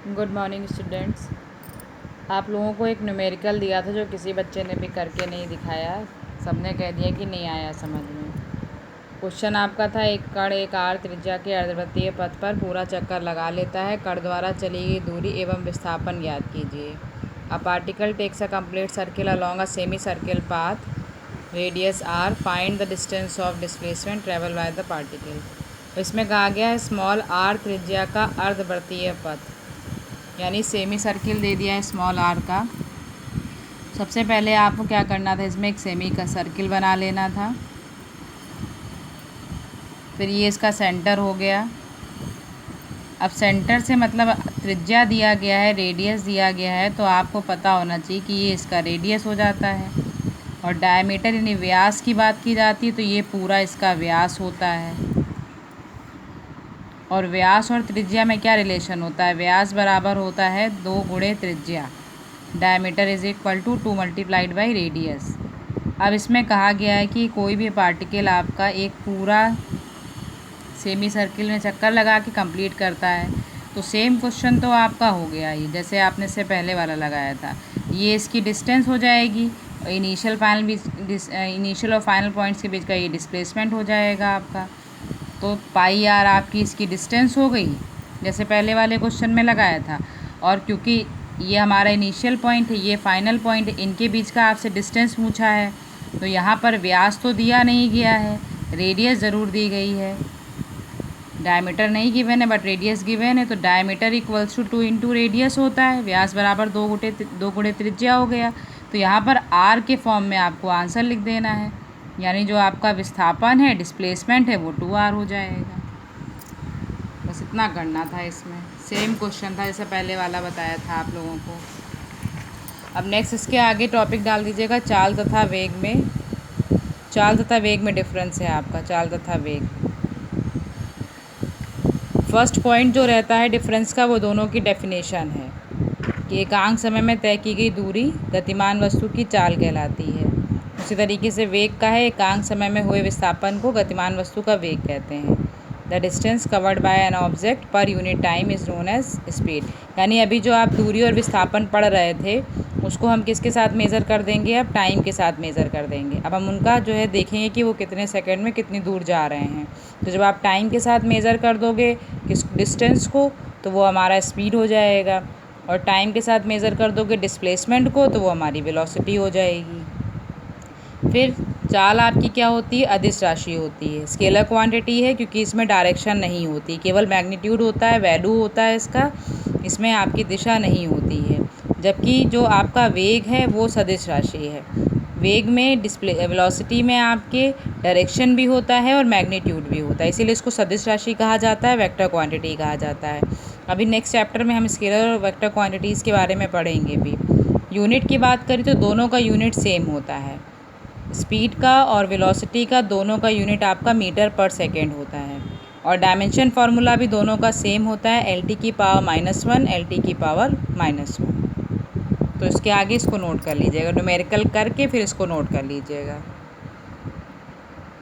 Good morning students. आप लोगों को एक न्यूमेरिकल दिया था जो किसी बच्चे ने भी करके नहीं दिखाया। सबने कह दिया कि नहीं आया समझ में। क्वेश्चन आपका था, एक कण एक आर त्रिज्या के अर्धवृत्तीय पथ पर पूरा चक्कर लगा लेता है। कण द्वारा चली गई दूरी एवं विस्थापन ज्ञात कीजिए। A particle takes a complete circle along a semi circle path radius R, find the distance of displacement travel by the particle. इसमें कहा गया है स्मॉल आर त्रिज्या का अर्धवृत्तीय पथ, यानी सेमी सर्किल दे दिया है स्मॉल आर का। सबसे पहले आपको क्या करना था, इसमें एक सेमी का सर्किल बना लेना था। फिर ये इसका सेंटर हो गया। अब सेंटर से मतलब त्रिज्या दिया गया है, रेडियस दिया गया है, तो आपको पता होना चाहिए कि ये इसका रेडियस हो जाता है। और डायमीटर यानी व्यास की बात की जाती है तो ये पूरा इसका व्यास होता है। और व्यास और त्रिज्या में क्या रिलेशन होता है, व्यास बराबर होता है 2 गुणे त्रिज्या। Diameter is equal to 2 multiplied by radius. अब इसमें कहा गया है कि कोई भी पार्टिकल आपका एक पूरा सेमी सर्किल में चक्कर लगा के कंप्लीट करता है, तो सेम क्वेश्चन तो आपका हो गया ही, जैसे आपने इससे पहले वाला लगाया था। ये इसकी डिस्टेंस हो जाएगी, इनिशियल और फाइनल पॉइंट्स के बीच का ये डिस्प्लेसमेंट हो जाएगा आपका। तो पाई आर आपकी इसकी डिस्टेंस हो गई, जैसे पहले वाले क्वेश्चन में लगाया था। और क्योंकि ये हमारा इनिशियल पॉइंट है, ये फाइनल पॉइंट, इनके बीच का आपसे डिस्टेंस पूछा है, तो यहाँ पर व्यास तो दिया नहीं गया है, रेडियस ज़रूर दी गई है। डायमीटर नहीं गिवन है बट रेडियस गिवन है, तो diameter equals to 2 into radius होता है। व्यास बराबर 2 गुणे त्रिज्या हो गया। तो यहाँ पर आर के फॉर्म में आपको आंसर लिख देना है, यानी जो आपका विस्थापन है, डिस्प्लेसमेंट है, वो 2r हो जाएगा। बस इतना करना था। इसमें सेम क्वेश्चन था जैसे पहले वाला बताया था आप लोगों को। अब नेक्स्ट इसके आगे टॉपिक डाल दीजिएगा चाल तथा वेग में। चाल तथा वेग में डिफरेंस है आपका, चाल तथा वेग। फर्स्ट पॉइंट जो रहता है डिफरेंस का, वो दोनों की डेफिनेशन है कि एकांक समय में तय की गई दूरी गतिमान वस्तु की चाल कहलाती है। उसी तरीके से वेग का है, एकांक समय में हुए विस्थापन को गतिमान वस्तु का वेग कहते हैं। The distance covered by an object per unit time is known as speed. यानी अभी जो आप दूरी और विस्थापन पढ़ रहे थे, उसको हम किसके साथ मेज़र कर देंगे, अब टाइम के साथ मेज़र कर देंगे। अब हम उनका जो है देखेंगे कि वो कितने सेकंड में कितनी दूर जा रहे हैं। तो जब आप टाइम के साथ मेज़र कर दोगे किस डिस्टेंस को, तो वो हमारा स्पीड हो जाएगा। और टाइम के साथ मेज़र कर दोगे डिस्प्लेसमेंट को, तो वो हमारी वेलोसिटी हो जाएगी। फिर चाल आपकी क्या होती है, अदिश राशि होती है। स्केलर क्वांटिटी है क्योंकि इसमें डायरेक्शन नहीं होती, केवल मैग्नीट्यूड होता है, वैल्यू होता है इसका, इसमें आपकी दिशा नहीं होती है। जबकि जो आपका वेग है वो सदिश राशि है। वेग में वेलोसिटी में आपके डायरेक्शन भी होता है और मैग्नीट्यूड भी होता है, इसीलिए इसको सदिश राशि कहा जाता है, वेक्टर क्वांटिटी कहा जाता है। अभी नेक्स्ट चैप्टर में हम स्केलर और वेक्टर क्वांटिटीज़ के बारे में पढ़ेंगे भी। यूनिट की बात करें तो दोनों का यूनिट सेम होता है। स्पीड का और वेलोसिटी का दोनों का यूनिट आपका मीटर पर सेकेंड होता है। और डायमेंशन फार्मूला भी दोनों का सेम होता है, LT की पावर -1 LT की पावर -1। तो इसके आगे इसको नोट कर लीजिएगा, न्यूमेरिकल करके फिर इसको नोट कर लीजिएगा।